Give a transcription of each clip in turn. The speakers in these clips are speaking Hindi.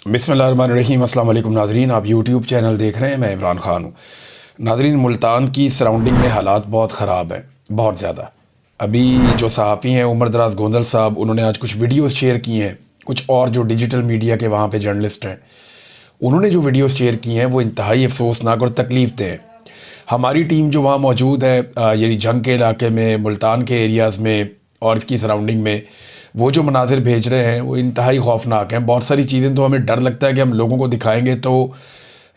बिस्मिल्लाहिर्रहमानिर्रहीम। अस्सलाम वालेकुम नाज़रीन, आप यूट्यूब चैनल देख रहे हैं। मैं इमरान ख़ान हूँ। नाज़रीन, मुल्तान की सराउंडिंग में हालात बहुत ख़राब हैं, बहुत ज़्यादा। अभी जो सहाफ़ी हैं उमर दराज गोंदल साहब, उन्होंने आज कुछ वीडियोस शेयर की हैं। कुछ और जो डिजिटल मीडिया के वहाँ पे जर्नलिस्ट हैं, उन्होंने जो वीडियोस शेयर की हैं वो इंतहाई अफसोसनाक और तकलीफ़ दें हैं। हमारी टीम जो वहाँ मौजूद है, यानी जंग के इलाके में, मुल्तान के एरियाज़ में और इसकी सराउंडिंग में, वो जो मनाजिर भेज रहे हैं वो इंतहाई खौफनाक हैं। बहुत सारी चीज़ें तो हमें डर लगता है कि हम लोगों को दिखाएंगे तो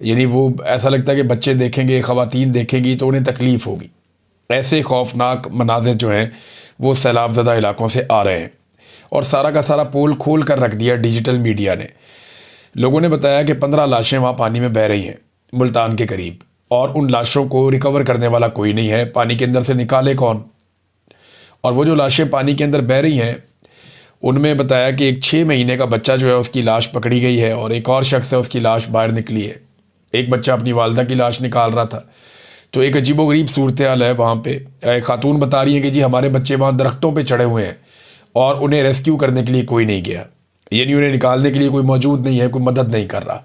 यानी वो ऐसा लगता है कि बच्चे देखेंगे, ख़वातीन देखेंगी तो उन्हें तकलीफ़ होगी। ऐसे खौफनाक मनाजिर जो हैं वो सैलाब ज़दा इलाकों से आ रहे हैं और सारा का सारा पोल खोल कर रख दिया डिजिटल मीडिया ने। लोगों ने बताया कि 15 लाशें वहाँ पानी में बह रही हैं मुल्तान के करीब, और उन लाशों को रिकवर करने वाला कोई नहीं है। पानी के अंदर से निकाले कौन? और वो जो लाशें पानी के अंदर बह रही हैं, उनमें बताया कि एक 6 महीने का बच्चा जो है उसकी लाश पकड़ी गई है और एक और शख्स है उसकी लाश बाहर निकली है। एक बच्चा अपनी वालदा की लाश निकाल रहा था। तो एक अजीबोगरीब सूरत हाल है वहाँ पे। एक खातून बता रही है कि जी हमारे बच्चे वहाँ दरख्तों पे चढ़े हुए हैं और उन्हें रेस्क्यू करने के लिए कोई नहीं गया, यानी उन्हें निकालने के लिए कोई मौजूद नहीं है, कोई मदद नहीं कर रहा।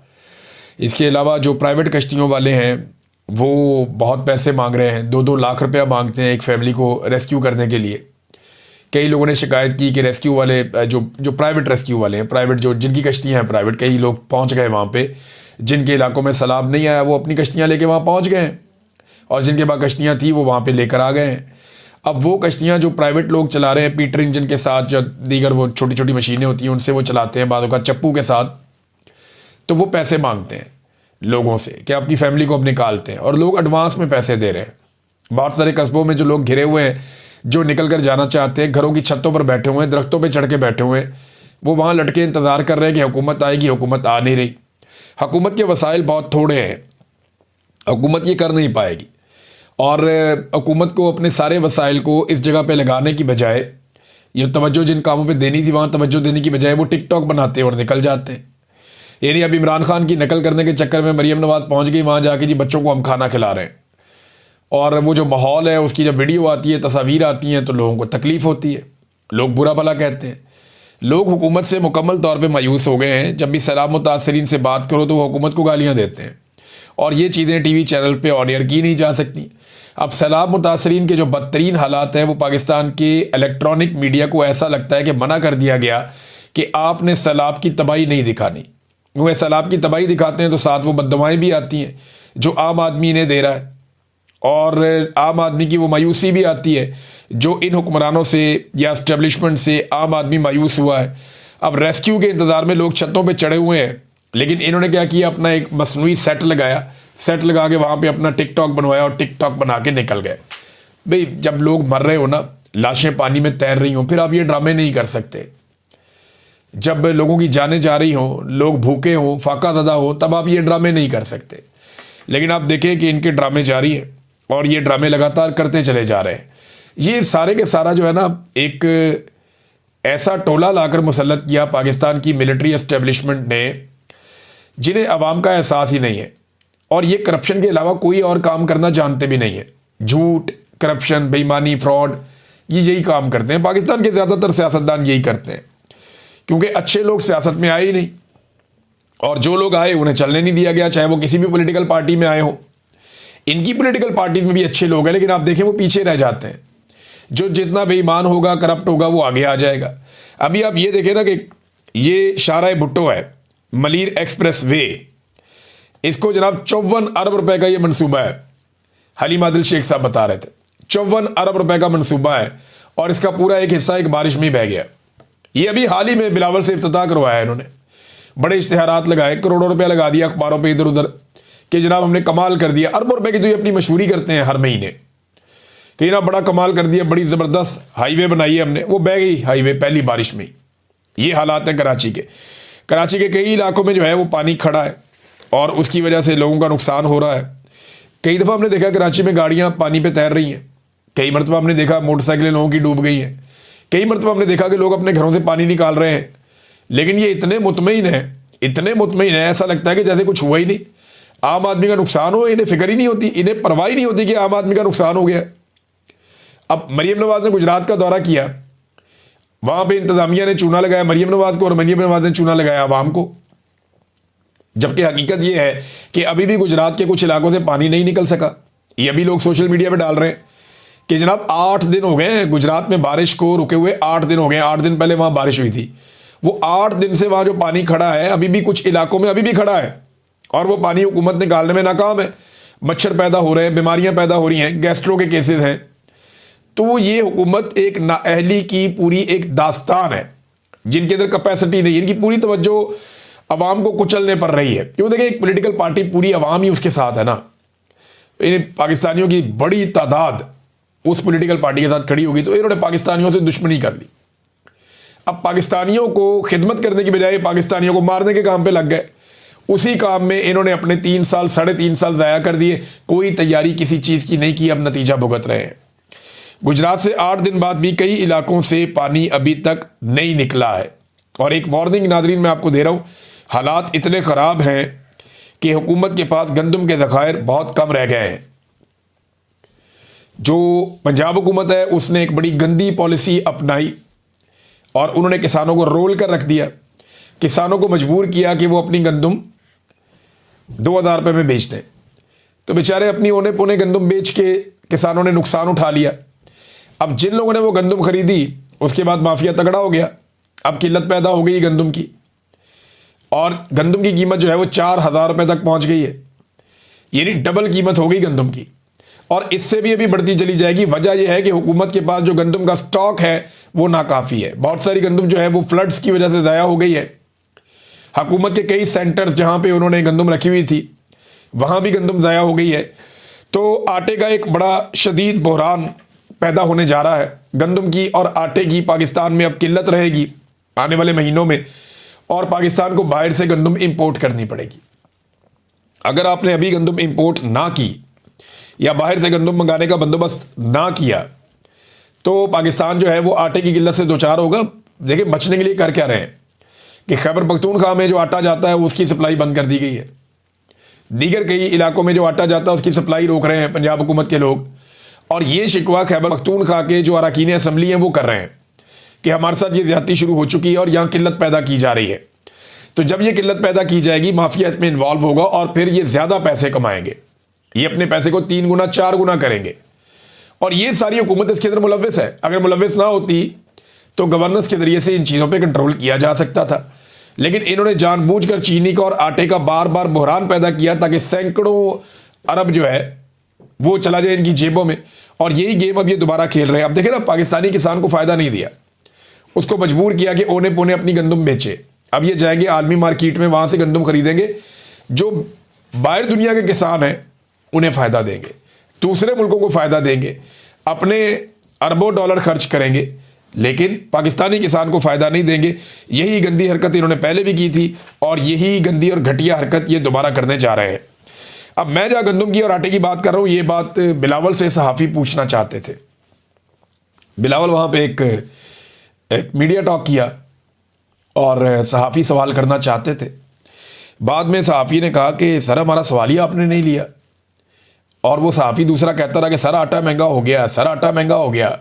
इसके अलावा जो प्राइवेट कश्तियों वाले हैं वो बहुत पैसे मांग रहे हैं, 2-2 लाख रुपया मांगते हैं एक फैमिली को रेस्क्यू करने के लिए। कई लोगों ने शिकायत की कि रेस्क्यू वाले जो जो प्राइवेट रेस्क्यू वाले हैं, प्राइवेट जो जिनकी कश्तियाँ हैं प्राइवेट, कई लोग पहुंच गए वहाँ पे। जिनके इलाकों में सैलाब नहीं आया वो अपनी कश्तियाँ लेके वहाँ पहुँच गए हैं, और जिनके पास कश्तियाँ थी वो वहाँ पे लेकर आ गए हैं। अब वो कश्तियाँ जो प्राइवेट लोग चला रहे हैं पीटर इंजन के साथ, जो दीगर वो छोटी छोटी मशीनें होती हैं उनसे वो चलाते हैं, बादों का चप्पू के साथ, तो वो पैसे मांगते हैं लोगों से कि आपकी फैमिली को अब निकालते हैं, और लोग एडवांस में पैसे दे रहे हैं। बहुत सारे कस्बों में जो लोग घिरे हुए हैं, जो निकल कर जाना चाहते हैं, घरों की छतों पर बैठे हुए हैं, दरख्तों पे चढ़ के बैठे हुए हैं, वो वहाँ लटके इंतज़ार कर रहे हैं कि हुकूमत आएगी। हुकूमत आ नहीं रही। हुकूमत के वसाइल बहुत थोड़े हैं, हुकूमत ये कर नहीं पाएगी। और हुकूमत को अपने सारे वसाइल को इस जगह पे लगाने की बजाय, ये तवज्जो जिन कामों पे देनी थी वहाँ तवज्जो देने की बजाय वो टिकटॉक बनाते हैं और निकल जाते हैं। यानी अब इमरान खान की नकल करने के चक्कर में मरीम नवाज पहुँच गई वहाँ जाके, जी बच्चों को हम खाना खिला रहे हैं। और वो जो माहौल है उसकी जब वीडियो आती है, तस्वीर आती हैं, तो लोगों को तकलीफ़ होती है, लोग बुरा भला कहते हैं। लोग हुकूमत से मुकम्मल तौर पे मायूस हो गए हैं। जब भी सैलाब मुतासरीन से बात करो तो वो हुकूमत को गालियाँ देते हैं, और ये चीज़ें टीवी चैनल पे ऑन एयर की नहीं जा सकती। अब सैलाब मुतासरीन के जो बदतरीन हालात हैं वो पाकिस्तान के इलेक्ट्रॉनिक मीडिया को ऐसा लगता है कि मना कर दिया गया कि आपने सैलाब की तबाही नहीं दिखानी। वो सैलाब की तबाही दिखाते हैं तो साथ वो बददुआएँ भी आती हैं जो आम आदमी इन्हें दे रहा है, और आम आदमी की वो मायूसी भी आती है जो इन हुक्मरानों से या इस्टेब्लिशमेंट से आम आदमी मायूस हुआ है। अब रेस्क्यू के इंतज़ार में लोग छतों पे चढ़े हुए हैं, लेकिन इन्होंने क्या किया, अपना एक मसनूई सेट लगाया, सेट लगा के वहाँ पे अपना टिकटॉक बनवाया और टिकटॉक बना के निकल गए। भाई जब लोग मर रहे हो ना, लाशें पानी में तैर रही हों, फिर आप ये ड्रामे नहीं कर सकते। जब लोगों की जानें जा रही हों, लोग भूखे हों, फाका ज़दा हो, तब आप ये ड्रामे नहीं कर सकते। लेकिन आप देखें कि इनके ड्रामे जारी है और ये ड्रामे लगातार करते चले जा रहे हैं। ये सारे के सारा जो है ना, एक ऐसा टोला लाकर मुसल्लत किया पाकिस्तान की मिलिट्री एस्टेब्लिशमेंट ने, जिन्हें अवाम का एहसास ही नहीं है, और ये करप्शन के अलावा कोई और काम करना जानते भी नहीं है। झूठ, करप्शन, बेईमानी, फ्रॉड, ये यही काम करते हैं। पाकिस्तान के ज़्यादातर सियासतदान यही करते हैं, क्योंकि अच्छे लोग सियासत में आए ही नहीं, और जो लोग आए उन्हें चलने नहीं दिया गया, चाहे वो किसी भी पॉलिटिकल पार्टी में आए हो। इनकी पॉलिटिकल पार्टी में भी अच्छे लोग हैं, लेकिन आप देखें वो पीछे रह जाते हैं। जो जितना बेईमान होगा, करप्ट होगा, वो आगे आ जाएगा। अभी आप ये देखें ना कि ये शाहराह भुट्टो है, मलीर एक्सप्रेस वे, इसको जनाब 54 अरब रुपए का ये मनसूबा है। हलीम आदिल शेख साहब बता रहे थे 54 अरब रुपए का मनसूबा है, और इसका पूरा एक हिस्सा एक बारिश में ही बह गया। ये अभी हाल ही में बिलावल से इफ्तिताह करवाया है इन्होंने। बड़े इश्तिहारात लगाए, करोड़ों रुपया लगा दिया अखबारों पर इधर उधर कि जनाब हमने कमाल कर दिया। अरबों रुपए की तो ये अपनी मशहूरी करते हैं हर महीने कि ना बड़ा कमाल कर दिया, बड़ी ज़बरदस्त हाईवे बनाई है हमने। वो बह गई हाईवे पहली बारिश में। ये हालात हैं कराची के। कराची के कई इलाकों में जो है वो पानी खड़ा है और उसकी वजह से लोगों का नुकसान हो रहा है। कई दफ़ा हमने देखा कराची में गाड़ियाँ पानी पर तैर रही हैं, कई मरतबा हमने देखा मोटरसाइकिलें लोगों की डूब गई हैं, कई मरतबा हमने देखा कि लोग अपने घरों से पानी निकाल रहे हैं। लेकिन ये इतने मुतमईन है, इतने मुतमईन है, ऐसा लगता है कि जैसे कुछ हुआ ही नहीं। आम आदमी का नुकसान हो, इन्हें फिक्र ही नहीं होती, इन्हें परवाह ही नहीं होती कि आम आदमी का नुकसान हो गया। अब मरीम नवाज ने गुजरात का दौरा किया, वहाँ पे इंतज़ामिया ने चूना लगाया मरीम नवाज को और मरीम नवाज ने चूना लगाया आवाम को। जबकि हकीकत ये है कि अभी भी गुजरात के कुछ इलाकों से पानी नहीं निकल सका। ये अभी लोग सोशल मीडिया पे डाल रहे हैं कि जनाब 8 दिन हो गए हैं गुजरात में बारिश को रुके हुए, 8 दिन हो गए। 8 दिन पहले वहाँ बारिश हुई थी, वो 8 दिन से वहाँ जो पानी खड़ा है अभी भी कुछ इलाकों में अभी भी खड़ा है, और वो पानी हुकूमत निकालने में नाकाम है। मच्छर पैदा हो रहे हैं, बीमारियाँ पैदा हो रही हैं, गैस्ट्रो के केसेस हैं। तो ये हुकूमत एक नाअहली की पूरी एक दास्तान है, जिनके अंदर कैपेसिटी नहीं, इनकी पूरी तवज्जो अवाम को कुचलने पर रही है। क्यों देखिए, एक पॉलिटिकल पार्टी पूरी अवाम ही उसके साथ है ना। इन पाकिस्तानियों की बड़ी तादाद उस पॉलिटिकल पार्टी के साथ खड़ी होगी, तो इन्होंने पाकिस्तानियों से दुश्मनी कर ली। अब पाकिस्तानियों को खिदमत करने की बजाय पाकिस्तानियों को मारने के काम पे लग गए। उसी काम में इन्होंने अपने 3 साल 3.5 साल ज़ाया कर दिए, कोई तैयारी किसी चीज़ की नहीं की, अब नतीजा भुगत रहे हैं। गुजरात से 8 दिन बाद भी कई इलाकों से पानी अभी तक नहीं निकला है। और एक वार्निंग नाज़रीन मैं आपको दे रहा हूँ, हालात इतने ख़राब हैं कि हुकूमत के पास गंदम के ज़खायर बहुत कम रह गए हैं। जो पंजाब हुकूमत है उसने एक बड़ी गंदी पॉलिसी अपनाई और उन्होंने किसानों को रोल कर रख दिया। किसानों को मजबूर किया कि वो अपनी गंदम 2000 रुपये में बेच दें, तो बेचारे अपनी औने पौने गंदम बेच के किसानों ने नुकसान उठा लिया। अब जिन लोगों ने वो गंदम खरीदी उसके बाद माफिया तगड़ा हो गया, अब किल्लत पैदा हो गई गंदम की, और गंदम की कीमत जो है वो 4000 रुपये तक पहुंच गई है, यानी डबल कीमत हो गई गंदम की, और इससे भी अभी बढ़ती चली जाएगी। वजह यह है कि हुकूमत के पास जो गंदम का स्टॉक है वो नाकाफ़ी है। बहुत सारी गंदम जो है वो फ्लड्स की वजह से ज़ाया हो गई है। हुकूमत के कई सेंटर्स जहाँ पे उन्होंने गंदम रखी हुई थी वहाँ भी गंदम ज़ाया हो गई है। तो आटे का एक बड़ा शदीद बहरान पैदा होने जा रहा है गंदम की और आटे की। पाकिस्तान में अब किल्लत रहेगी आने वाले महीनों में, और पाकिस्तान को बाहर से गंदम इंपोर्ट करनी पड़ेगी। अगर आपने अभी गंदम इंपोर्ट ना की या बाहर से गंदम मंगाने का बंदोबस्त ना किया तो पाकिस्तान जो है वो आटे की किल्लत से दो चार होगा। देखिए, बचने के लिए कर क्या रहे हैं कि खैबर पख्तूनख्वा में जो आटा जाता है उसकी सप्लाई बंद कर दी गई है। दीगर कई इलाकों में जो आटा जाता है उसकी सप्लाई रोक रहे हैं पंजाब हुकूमत के लोग, और ये शिकवा खैबर पख्तूनख्वा के जो अरकान असम्बली हैं वो कर रहे हैं कि हमारे साथ ये ज्यादती शुरू हो चुकी है और यहाँ किल्लत पैदा की जा रही है। तो जब ये किल्लत पैदा की जाएगी, माफिया इसमें इन्वॉल्व होगा और फिर ये ज़्यादा पैसे कमाएंगे, ये अपने पैसे को 3 गुना 4 गुना करेंगे। और ये सारी हुकूमत इसके अंदर मुलव्वस है। अगर मुलव्वस ना होती तो गवर्नेंस के जरिए से इन चीज़ों पे कंट्रोल किया जा सकता था, लेकिन इन्होंने जानबूझकर चीनी का और आटे का बार बार बहरान पैदा किया ताकि सैकड़ों अरब जो है वो चला जाए इनकी जेबों में। और यही गेम अब ये दोबारा खेल रहे हैं। अब देखें ना, पाकिस्तानी किसान को फ़ायदा नहीं दिया, उसको मजबूर किया कि ओने पोने अपनी गंदम बेचे। अब ये जाएंगे आलमी मार्केट में, वहाँ से गंदम खरीदेंगे, जो बाहर दुनिया के किसान हैं उन्हें फ़ायदा देंगे, दूसरे मुल्कों को फ़ायदा देंगे, अपने अरबों डॉलर खर्च करेंगे, लेकिन पाकिस्तानी किसान को फ़ायदा नहीं देंगे। यही गंदी हरकत इन्होंने पहले भी की थी और यही गंदी और घटिया हरकत ये दोबारा करने जा रहे हैं। अब मैं जहाँ गंदम की और आटे की बात कर रहा हूँ, ये बात बिलावल से सहाफ़ी पूछना चाहते थे। बिलावल वहाँ पे एक मीडिया टॉक किया और सहाफ़ी सवाल करना चाहते थे। बाद में सहाफ़ी ने कहा कि सर हमारा सवाल ही आपने नहीं लिया, और वो सहाफ़ी दूसरा कहता रहा कि सर आटा महंगा हो गया, सर आटा महंगा हो गया,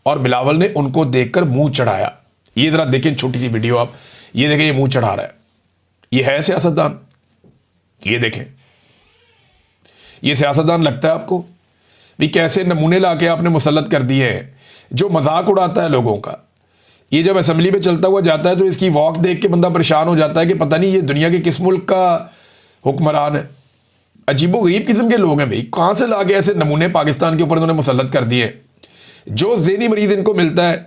और बिलावल ने उनको देखकर मुंह चढ़ाया। ये ज़रा देखें छोटी सी वीडियो आप, ये देखें ये मुंह चढ़ा रहा है, ये है सियासतदान? ये देखें, ये सियासतदान लगता है आपको? भी कैसे नमूने ला के आपने मुसल्लत कर दिए हैं। जो मजाक उड़ाता है लोगों का, ये जब असेंबली में चलता हुआ जाता है तो इसकी वॉक देख के बंदा परेशान हो जाता है कि पता नहीं ये दुनिया के किस मुल्क का हुक्मरान है। अजीबो गरीब किस्म के लोग हैं भाई, कहाँ से ला के ऐसे नमूने पाकिस्तान के ऊपर उन्होंने मुसल्लत कर दिए। जो ज़हनी मरीज इनको मिलता है,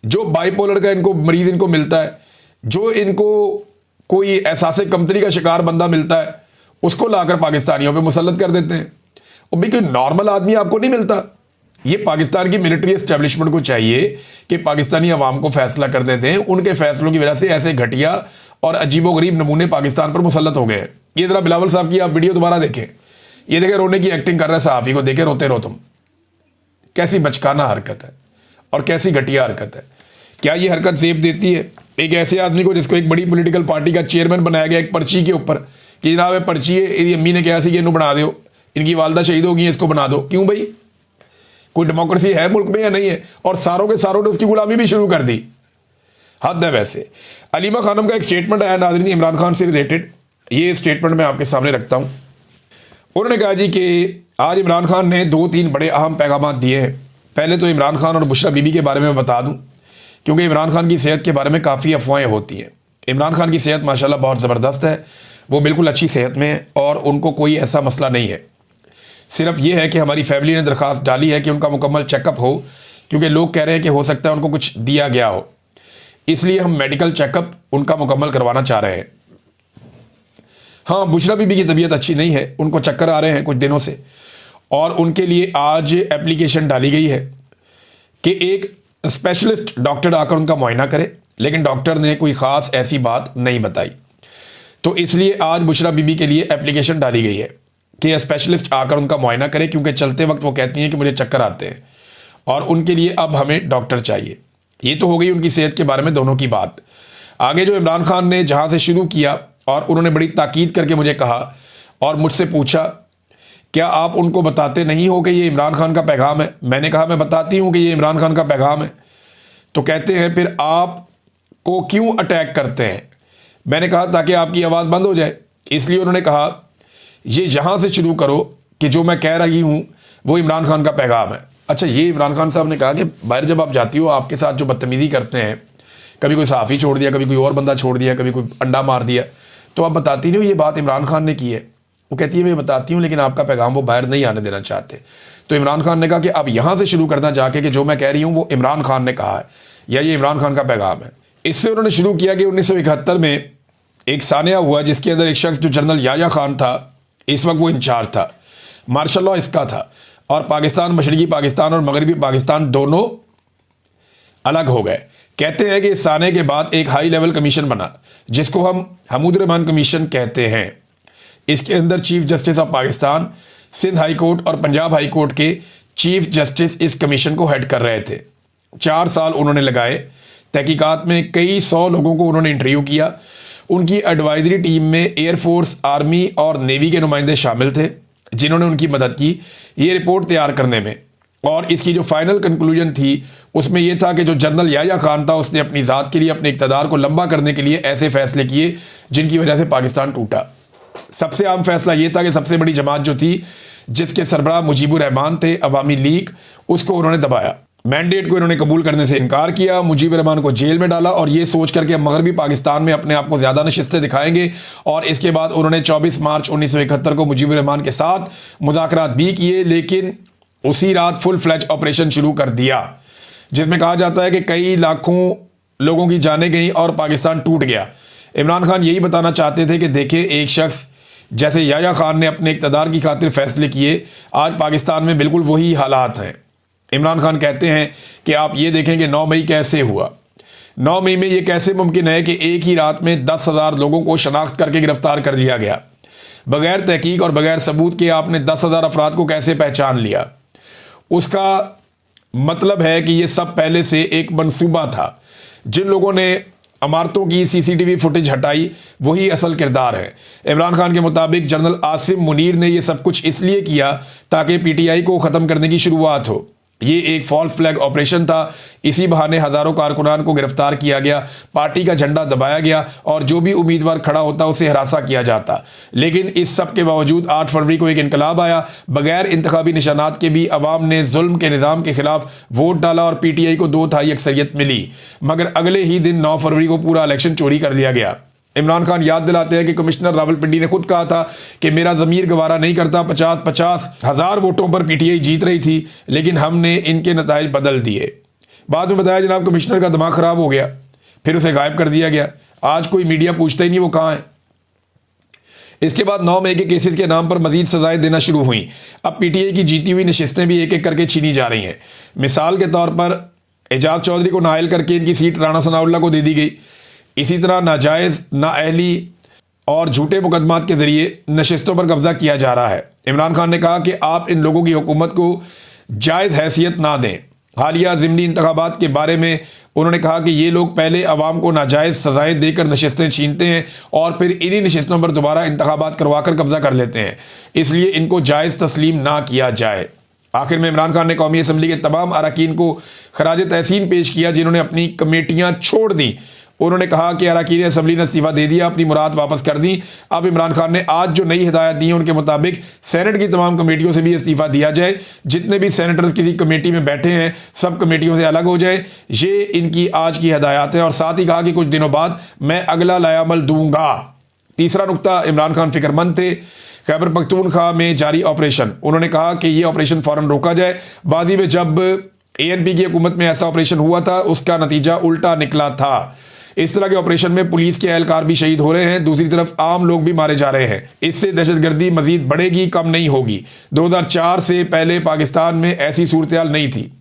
जो बाइपोलर का इनको मरीज इनको मिलता है, जो इनको कोई एहसास कमतरी का शिकार बंदा मिलता है, उसको लाकर पाकिस्तानियों पे मुसल्लत कर देते हैं। और भाई कोई नॉर्मल आदमी आपको नहीं मिलता। ये पाकिस्तान की मिलिट्री एस्टेब्लिशमेंट को चाहिए कि पाकिस्तानी अवाम को फैसला करने दें। उनके फैसलों की वजह से ऐसे घटिया और अजीबोगरीब नमूने पाकिस्तान पर मुसल्लत हो गए हैं। ये जरा बिलावल साहब की आप वीडियो दोबारा देखें, ये देखें रोने की एक्टिंग कर रहा है सहाफ़ी को, देखे रोते रहो तुम। कैसी बचकाना हरकत है और कैसी घटिया हरकत है। क्या ये हरकत सेफ देती है एक ऐसे आदमी को जिसको एक बड़ी पॉलिटिकल पार्टी का चेयरमैन बनाया गया एक पर्ची के ऊपर कि जनाब पर्ची है, इनकी अम्मी ने कहा कि इन्हों बना दो, इनकी वालदा शहीद होगी, इसको बना दो। क्यों भाई, कोई डेमोक्रेसी है मुल्क में या नहीं है? और सारों के सारों ने उसकी गुलामी भी शुरू कर दी। हद है। वैसे अलीमा खानम का एक स्टेटमेंट आया नाज़रीन इमरान खान से रिलेटेड, ये स्टेटमेंट मैं आपके सामने रखता हूँ। उन्होंने कहा जी कि आज इमरान खान ने 2-3 बड़े अहम पैगाम दिए हैं। पहले तो इमरान खान और बुशरा बीबी के बारे में बता दूं, क्योंकि इमरान खान की सेहत के बारे में काफ़ी अफवाहें होती हैं। इमरान खान की सेहत माशाल्लाह बहुत ज़बरदस्त है, वो बिल्कुल अच्छी सेहत में है और उनको कोई ऐसा मसला नहीं है। सिर्फ ये है कि हमारी फैमिली ने दरख्वास्त डाली है कि उनका मुकम्मल चेकअप हो, क्योंकि लोग कह रहे हैं कि हो सकता है उनको कुछ दिया गया हो, इसलिए हम मेडिकल चेकअप उनका मुकम्मल करवाना चाह रहे हैं। हाँ, बुशरा बीबी की तबीयत अच्छी नहीं है, उनको चक्कर आ रहे हैं कुछ दिनों से, और उनके लिए आज एप्लीकेशन डाली गई है कि एक स्पेशलिस्ट डॉक्टर आकर उनका मुआयना करे, लेकिन डॉक्टर ने कोई ख़ास ऐसी बात नहीं बताई। तो इसलिए आज बुशरा बीबी के लिए एप्लीकेशन डाली गई है कि स्पेशलिस्ट आकर उनका मुआयना करे, क्योंकि चलते वक्त वो कहती हैं कि मुझे चक्कर आते हैं और उनके लिए अब हमें डॉक्टर चाहिए। ये तो हो गई उनकी सेहत के बारे में दोनों की बात। आगे जो इमरान खान ने जहाँ से शुरू किया और उन्होंने बड़ी ताकीद करके मुझे कहा और मुझसे पूछा, क्या आप उनको बताते नहीं हो कि ये इमरान खान का पैगाम है? मैंने कहा मैं बताती हूँ कि ये इमरान खान का पैगाम है। तो कहते हैं फिर आप को क्यों अटैक करते हैं? मैंने कहा ताकि आपकी आवाज़ बंद हो जाए। इसलिए उन्होंने कहा ये यहाँ से शुरू करो कि जो मैं कह रही हूँ वो इमरान खान का पैगाम है। अच्छा, ये इमरान खान साहब ने कहा कि बाहर जब आप जाती हो आपके साथ जो बदतमीज़ी करते हैं, कभी कोई सहाफ़ी छोड़ दिया, कभी कोई और बंदा छोड़ दिया, कभी कोई अंडा मार दिया, तो आप बताती नहीं हो ये बात इमरान खान ने की है। वो कहती है मैं बताती हूँ, लेकिन आपका पैगाम वो बाहर नहीं आने देना चाहते। तो इमरान खान ने कहा कि अब यहाँ से शुरू करना जाके कि जो मैं कह रही हूँ वो इमरान खान ने कहा है या ये इमरान खान का पैगाम है। इससे उन्होंने शुरू किया कि 1971 में एक सानिया हुआ जिसके अंदर एक शख्स जो जनरल याया खान था, इस वक्त वो इंचार्ज था, मार्शल लॉ इसका था, और पाकिस्तान, मशरकी पाकिस्तान और मगरबी पाकिस्तान दोनों अलग हो गए। कहते हैं कि इस साने के बाद एक हाई लेवल कमीशन बना जिसको हम हमूद रहमान कमीशन कहते हैं। इसके अंदर chief justice of Pakistan, Sindh high court और पंजाब हाई कोर्ट के चीफ जस्टिस इस कमीशन को हेड कर रहे थे। 4 साल उन्होंने लगाए तहकीकात में, कई 100 लोगों को उन्होंने इंटरव्यू किया। उनकी एडवाइजरी टीम में एयरफोर्स, आर्मी और नेवी के नुमाइंदे शामिल थे जिन्होंने उनकी मदद की ये रिपोर्ट तैयार करने में। और इसकी जो फाइनल कंक्लूजन थी उसमें यह था कि जो जनरल याया खान था उसने अपनी ज़ात के लिए, अपने इक़्तिदार को लंबा करने के लिए ऐसे फैसले किए जिनकी वजह से पाकिस्तान टूटा। सबसे अहम फैसला यह था कि सबसे बड़ी जमात जो थी जिसके सरबराह मुजीबुर रहमान थे, अवामी लीग, उसको उन्होंने दबाया। मैंडेट को इन्होंने कबूल करने से इनकार किया, मुजीबुर रहमान को जेल में डाला और ये सोच करके मगरबी पाकिस्तान में अपने आप को ज़्यादा नशिस्तें दिखाएंगे। और इसके बाद उन्होंने 24 मार्च 1971 को मुजीबुर रहमान के साथ मुज़ाकरात भी किए, लेकिन उसी रात फुल फ्लैज ऑपरेशन शुरू कर दिया जिसमें कहा जाता है कि कई लाखों लोगों की जानें गई और पाकिस्तान टूट गया। इमरान खान यही बताना चाहते थे कि देखिए, एक शख्स जैसे याया खान ने अपने इक़्तिदार की खातिर फैसले किए, आज पाकिस्तान में बिल्कुल वही हालात हैं। इमरान खान कहते हैं कि आप ये देखें कि 9 मई कैसे हुआ। 9 मई में ये कैसे मुमकिन है कि एक ही रात में 10,000 लोगों को शनाख्त करके गिरफ्तार कर दिया गया? बगैर तहकीक और बगैर सबूत के आपने 10,000 अफराद को कैसे पहचान लिया? उसका मतलब है कि ये सब पहले से एक मंसूबा था। जिन लोगों ने इमारतों की सीसीटीवी फुटेज हटाई वही असल किरदार है। इमरान खान के मुताबिक जनरल आसिम मुनीर ने यह सब कुछ इसलिए किया ताकि पीटीआई को ख़त्म करने की शुरुआत हो। ये एक फॉल्स फ्लैग ऑपरेशन था। इसी बहाने हज़ारों कारकुनान को गिरफ्तार किया गया, पार्टी का झंडा दबाया गया और जो भी उम्मीदवार खड़ा होता उसे हरासा किया जाता। लेकिन इस सब के बावजूद 8 फरवरी को एक इनकलाब आया। बगैर इंतखाबी निशानात के भी अवाम ने जुल्म के निज़ाम के खिलाफ वोट डाला और पीटीआई को 2/3 अक्सरियत मिली। मगर अगले ही दिन 9 फरवरी को पूरा इलेक्शन चोरी कर लिया गया। इमरान खान याद दिलाते हैं कि कमिश्नर रावलपिंडी ने खुद कहा था कि मेरा ज़मीर गवारा नहीं करता, 50-50 हज़ार वोटों पर पीटीआई जीत रही थी, लेकिन हमने इनके नताइज बदल दिए। बाद में बताया जनाब कमिश्नर का दिमाग ख़राब हो गया, फिर उसे गायब कर दिया गया। आज कोई मीडिया पूछता ही नहीं वो कहाँ है। इसके बाद 9 मई के केसेस के नाम पर मजीद सजाएं देना शुरू हुई। अब पीटीआई की जीती हुई नशिस्तें भी एक एक करके छीनी जा रही हैं। मिसाल के तौर पर एजाज चौधरी को नाअहल करके इनकी सीट राणा सनाउल्लाह को दे दी गई। इसी तरह नाजायज़, नाअहली और झूठे मुकदमात के ज़रिए नशिस्तों पर कब्जा किया जा रहा है। इमरान खान ने कहा कि आप इन लोगों की हुकूमत को जायज़ हैसियत ना दें। हालिया ज़िमनी इंतखाबात के बारे में उन्होंने कहा कि ये लोग पहले अवाम को नाजायज़ सजाएं देकर नशिस्तें छीनते हैं और फिर इन्हीं नशिस्तों पर दोबारा इंतखाबात करवा कर कब्जा कर लेते हैं, इसलिए इनको जायज़ तस्लीम ना किया जाए। आखिर में इमरान खान ने कौमी असम्बली के तमाम अरकान को खराज तहसीन पेश किया जिन्होंने अपनी कमेटियां छोड़ दी उन्होंने कहा कि अरकान असम्बली ने इस्तीफा दे दिया, अपनी मुराद वापस कर दी। अब इमरान खान ने आज जो नई हिदायत दी है उनके मुताबिक सेनेट की तमाम कमेटियों से भी इस्तीफा दिया जाए। जितने भी सेनेटर्स किसी कमेटी में बैठे हैं सब कमेटियों से अलग हो जाए। ये इनकी आज की हिदायत है। और साथ ही कहा कि कुछ दिनों बाद मैं अगला लायामल दूंगा। तीसरा नुकता, इमरान खान फिक्रमंद थे खैबर पख्तूनख्वा में जारी ऑपरेशन। उन्होंने कहा कि यह ऑपरेशन फौरन रोका जाए। माजी में जब ANP की हुकूमत में ऐसा ऑपरेशन हुआ था उसका नतीजा उल्टा निकला था। इस तरह के ऑपरेशन में पुलिस के एहलकार भी शहीद हो रहे हैं, दूसरी तरफ आम लोग भी मारे जा रहे हैं। इससे दहशतगर्दी मजीद बढ़ेगी, कम नहीं होगी। 2004 से पहले पाकिस्तान में ऐसी सूरत हाल नहीं थी।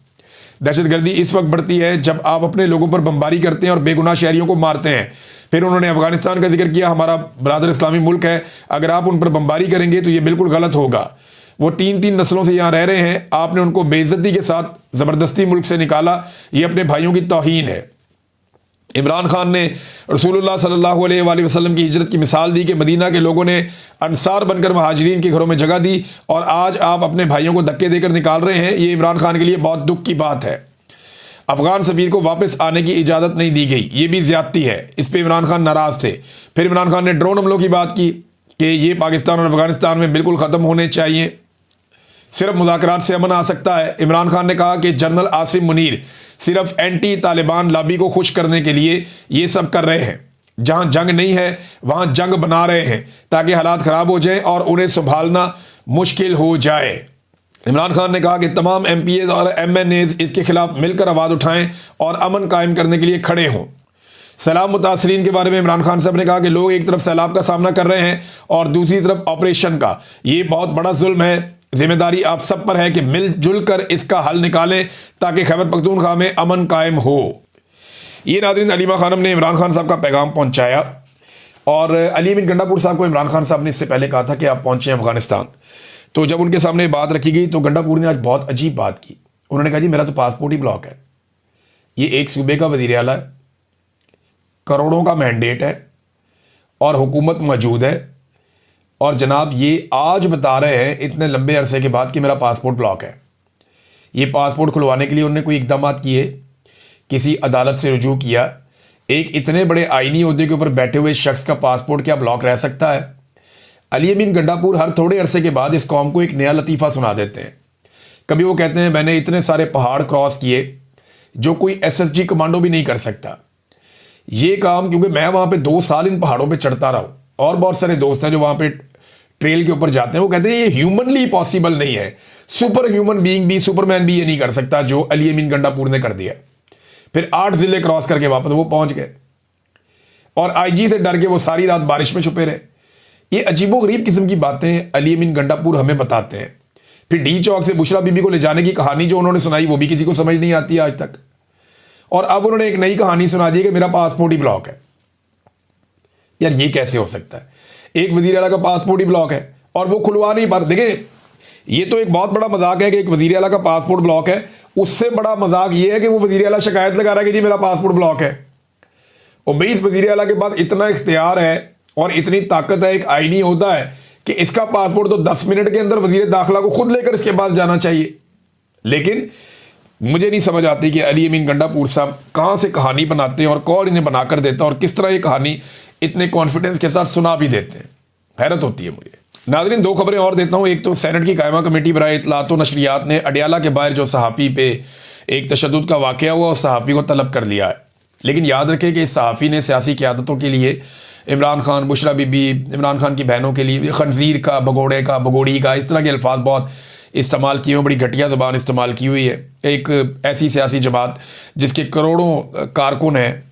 दहशतगर्दी इस वक्त बढ़ती है जब आप अपने लोगों पर बमबारी करते हैं और बेगुनाह शहरियों को मारते हैं। फिर उन्होंने अफगानिस्तान का जिक्र किया, हमारा बरादर इस्लामी मुल्क है, अगर आप उन पर बमबारी करेंगे तो ये बिल्कुल गलत होगा। वो 3-3 नस्लों से यहाँ रह रहे हैं, आपने उनको बेइज्जती के साथ ज़बरदस्ती मुल्क से निकाला, ये अपने भाइयों की तौहीन है। इमरान खान ने रसूलुल्लाह सल्लल्लाहु अलैहि वसल्लम की हिजरत की मिसाल दी कि मदीना के लोगों ने अंसार बनकर महाजिरीन के घरों में जगह दी और आज आप अपने भाइयों को धक्के देकर निकाल रहे हैं। ये इमरान खान के लिए बहुत दुख की बात है। अफगान सफीर को वापस आने की इजाज़त नहीं दी गई, ये भी ज्यादती है। इस पर इमरान खान नाराज़ थे। फिर इमरान खान ने ड्रोन हमलों की बात की कि ये पाकिस्तान और अफगानिस्तान में बिल्कुल ख़त्म होने चाहिए, सिर्फ मुज़ाकरात से अमन आ सकता है। इमरान खान ने कहा कि जनरल आसिम मुनीर सिर्फ एंटी तालिबान लॉबी को खुश करने के लिए ये सब कर रहे हैं। जहां जंग नहीं है वहां जंग बना रहे हैं ताकि हालात ख़राब हो जाएं और उन्हें संभालना मुश्किल हो जाए। इमरान खान ने कहा कि तमाम MPs और MNAs इसके खिलाफ मिलकर आवाज़ उठाएं और अमन कायम करने के लिए खड़े हों। सैलाब मुतासरीन के बारे में इमरान खान साहब ने कहा कि लोग एक तरफ सैलाब का सामना कर रहे हैं और दूसरी तरफ ऑपरेशन का। ये बहुत बड़ा जुल्म है। जिम्मेदारी आप सब पर है कि मिलजुल कर इसका हल निकालें ताकि खैबर पख्तूनख्वा में अमन कायम हो। ये नाज़रीन अलीमा खानम ने इमरान खान साहब का पैगाम पहुंचाया और अली अमीन गंडापुर साहब को इमरान खान साहब ने इससे पहले कहा था कि आप पहुंचे अफगानिस्तान। तो जब उनके सामने बात रखी गई तो गंडापुर ने आज बहुत अजीब बात की। उन्होंने कहा जी मेरा तो पासपोर्ट ही ब्लॉक है। ये एक सूबे का वज़ीर आला है, करोड़ों का मैंडेट है और हुकूमत मौजूद है और जनाब ये आज बता रहे हैं इतने लंबे अरसे के बाद कि मेरा पासपोर्ट ब्लॉक है। ये पासपोर्ट खुलवाने के लिए उन्होंने कोई इकदाम किए, किसी अदालत से रुजू किया। एक इतने बड़े आईनी ओहदे के ऊपर बैठे हुए शख्स का पासपोर्ट क्या ब्लॉक रह सकता है? अली अमीन गंडापुर हर थोड़े अरसे के बाद इस कौम को एक नया लतीफ़ा सुना देते हैं। कभी वो कहते हैं मैंने इतने सारे पहाड़ क्रॉस किए जो कोई SSG कमांडो भी नहीं कर सकता। ये काम क्योंकि मैं वहाँ पे 2 साल इन पहाड़ों पे चढ़ता रहा हूँ और बहुत सारे दोस्त हैं जो वहाँ पे ट्रेल के ऊपर जाते हैं, वो कहते हैं ये ह्यूमनली पॉसिबल नहीं है। सुपर ह्यूमन बीइंग भी, सुपरमैन भी ये नहीं कर सकता जो अली अमीन गंडापुर ने कर दिया। फिर 8 ज़िले क्रॉस करके वापस वो पहुंच गए और IG से डर के वो सारी रात बारिश में छुपे रहे। ये अजीबोगरीब किस्म की बातें अली अमीन गंडापुर हमें बताते हैं। फिर डी चौक से बुशरा बीबी को ले जाने की कहानी जो उन्होंने सुनाई वो भी किसी को समझ नहीं आती आज तक। और अब उन्होंने एक नई कहानी सुना दी कि मेरा पासपोर्ट ही ब्लॉक है। यार ये कैसे हो सकता है? एक वजीर आला का पासपोर्ट ही ब्लॉक है और वो खुलवा नहीं पाते। देखें ये तो एक बहुत बड़ा मजाक है कि एक वजीर आला का पासपोर्ट ब्लॉक है। उससे बड़ा मजाक ये है कि वो वजीर आला शिकायत लगा रहा है कि जी मेरा पासपोर्ट ब्लॉक है। और भाई इस वजीर आला के पास इतना इख्तियार है और इतनी ताकत है, एक आईनी होता है कि इसका पासपोर्ट तो 10 मिनट के अंदर वजीर दाखिला को खुद लेकर इसके पास जाना चाहिए। लेकिन मुझे नहीं समझ आती कि अली अमीन गंडापुर साहब कहाँ से कहानी बनाते हैं और कौन इन्हें बनाकर देता है और किस तरह ये कहानी इतने कॉन्फिडेंस के साथ सुना भी देते हैं। हैरत होती है मुझे। नाज़रीन 2 खबरें और देता हूँ। एक तो सेनेट की कायमा कमेटी बराए इत्तलात व नशरियात ने अडियाला के बाहर जो सहाफ़ी पे एक तशद्दुद का वाक़या हुआ उस सहाफ़ी को तलब कर लिया है। लेकिन याद रखें कि इस सहाफ़ी ने सियासी क़यादतों के लिए इमरान खान, बुशरा बीबी, इमरान खान की बहनों के लिए खंजीर का, भगोड़े का, भगोड़ी का, इस तरह के अल्फाज बहुत इस्तेमाल किए हुए, बड़ी घटिया ज़बान इस्तेमाल की हुई है। एक ऐसी सियासी जमात जिसके करोड़ों कारकुन हैं,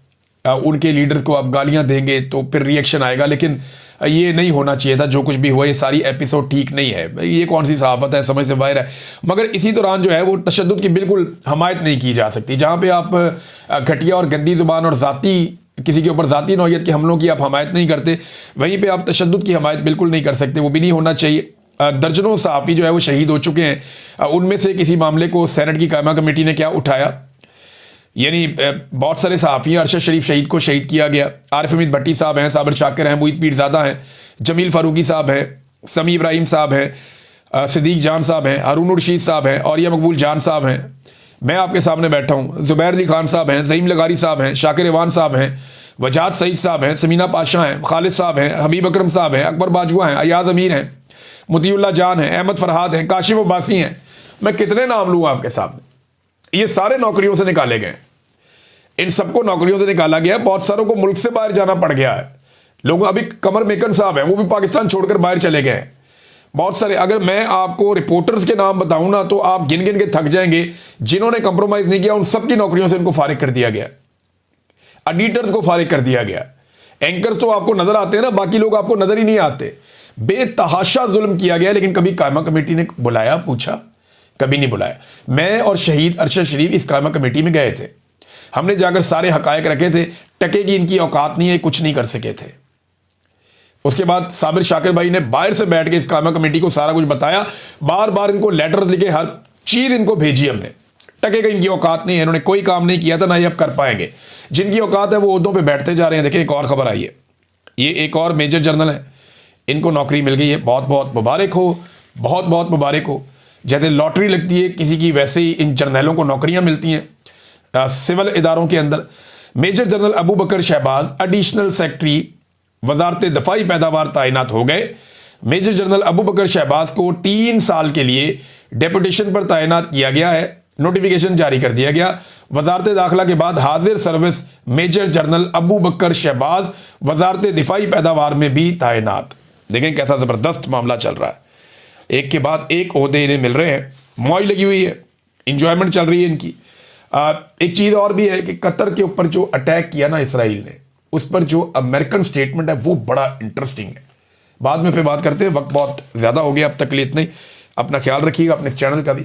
उनके लीडर्स को आप गालियां देंगे तो फिर रिएक्शन आएगा। लेकिन ये नहीं होना चाहिए था। जो कुछ भी हुआ ये सारी एपिसोड ठीक नहीं है। ये कौन सी सहाफ़त है, समझ से बाहर है। मगर इसी दौरान जो है वो तशद्दुद की बिल्कुल हमायत नहीं की जा सकती। जहाँ पे आप घटिया और गंदी ज़ुबान और ज़ाती किसी के ऊपर ज़ाती नौइयत के हमलों की आप हमायत नहीं करते, वहीं पर आप तशद्दुद की हमायत बिल्कुल नहीं कर सकते। वो भी नहीं होना चाहिए। दर्जनों सहाफ़ी जो है वो शहीद हो चुके हैं। उनमें से किसी मामले को सेनेट की कायमा कमेटी ने क्या उठाया, यानी बहुत सारे सहाफ़ी, अरशद शरीफ शहीद को शहीद किया गया। आरिफ हमीद भट्टी साहब हैं, साबिर शाकिर हैं, मुईद पीरज़ादा हैं, जमील फारूकी साहब हैं, समी इब्राहिम साहब हैं, सिद्दीक जान साहब हैं, हारून रशीद साहब हैं, औरिया मकबूल जान साहब हैं। मैं आपके सामने बैठा हूँ। ज़ुबैर अली खान साहब हैं, ज़हीम लगारी साहब हैं, शाकिर इवान साहब हैं, वजाहत सईद साहब हैं, समीना पाशा हैं, खालिद साहब हैं, हबीब अकरम साहब हैं, अकबर बाजवा हैं, अयाज अमीर हैं, मुतीउल्लाह जान हैं, अहमद फरहाद हैं, काशिफ अब्बासी हैं। मैं कितने नाम लूँ आपके सामने। ये सारे नौकरियों से निकाले गए, इन सबको नौकरियों से निकाला गया है। बहुत सारों को मुल्क से बाहर जाना पड़ गया है। लोग अभी कमर मेकन साहब हैं, वो भी पाकिस्तान छोड़कर बाहर चले गए हैं। बहुत सारे, अगर मैं आपको रिपोर्टर्स के नाम बताऊं ना तो आप गिन गिन के थक जाएंगे। जिन्होंने कंप्रोमाइज नहीं किया उन सबकी नौकरियों से इनको फारिग कर दिया गया। एडिटर्स को फारिग कर दिया गया। एंकर्स तो आपको नजर आते हैं ना, बाकी लोग आपको नजर ही नहीं आते। बेतहाशा जुल्म किया गया, लेकिन कभी कायमा कमेटी ने बुलाया, पूछा? कभी नहीं बुलाया। मैं और शहीद अरशद शरीफ इस कायमा कमेटी में गए थे। हमने जाकर सारे हकायक रखे थे, टके की इनकी औकात नहीं है, कुछ नहीं कर सके थे। उसके बाद साबिर शाकिर भाई ने बाहर से बैठ के इस कायमा कमेटी को सारा कुछ बताया, बार बार इनको लेटर लिखे, हर चीज इनको भेजी हमने। टके का इनकी औकात नहीं है, इन्होंने कोई काम नहीं किया था, ना ये अब कर पाएंगे। जिनकी औकात है वो ओहदों पे बैठते जा रहे हैं। देखिए एक और खबर आई है, ये एक और मेजर जनरल है, इनको नौकरी मिल गई है। बहुत बहुत मुबारक हो, बहुत बहुत मुबारक हो। जैसे लॉटरी लगती है किसी की, वैसे ही इन जर्नलों को नौकरियां मिलती हैं सिविल इदारों के अंदर। मेजर जनरल अबू बकर शहबाज एडिशनल सेक्रेटरी वजारत दफाई पैदावार तैनात हो गए। मेजर जनरल अबू बकर शहबाज को 3 साल के लिए डेपुटेशन पर तैनात किया गया है। नोटिफिकेशन जारी कर दिया गया। वजारत दाखिला के बाद हाजिर सर्विस मेजर जनरल अबू बकर शहबाज वजारत दिफाई पैदावार में भी तैनात। देखें कैसा ज़बरदस्त मामला चल रहा है, एक के बाद एक ओहदे इन्हें मिल रहे हैं। मौज लगी हुई है, इंजॉयमेंट चल रही है इनकी। एक चीज़ और भी है कि कतर के ऊपर जो अटैक किया ना इसराइल ने, उस पर जो अमेरिकन स्टेटमेंट है वो बड़ा इंटरेस्टिंग है। बाद में फिर बात करते हैं, वक्त बहुत ज़्यादा हो गया अब तक के लिए इतना ही। अपना ख्याल रखिएगा, अपने इस चैनल का भी।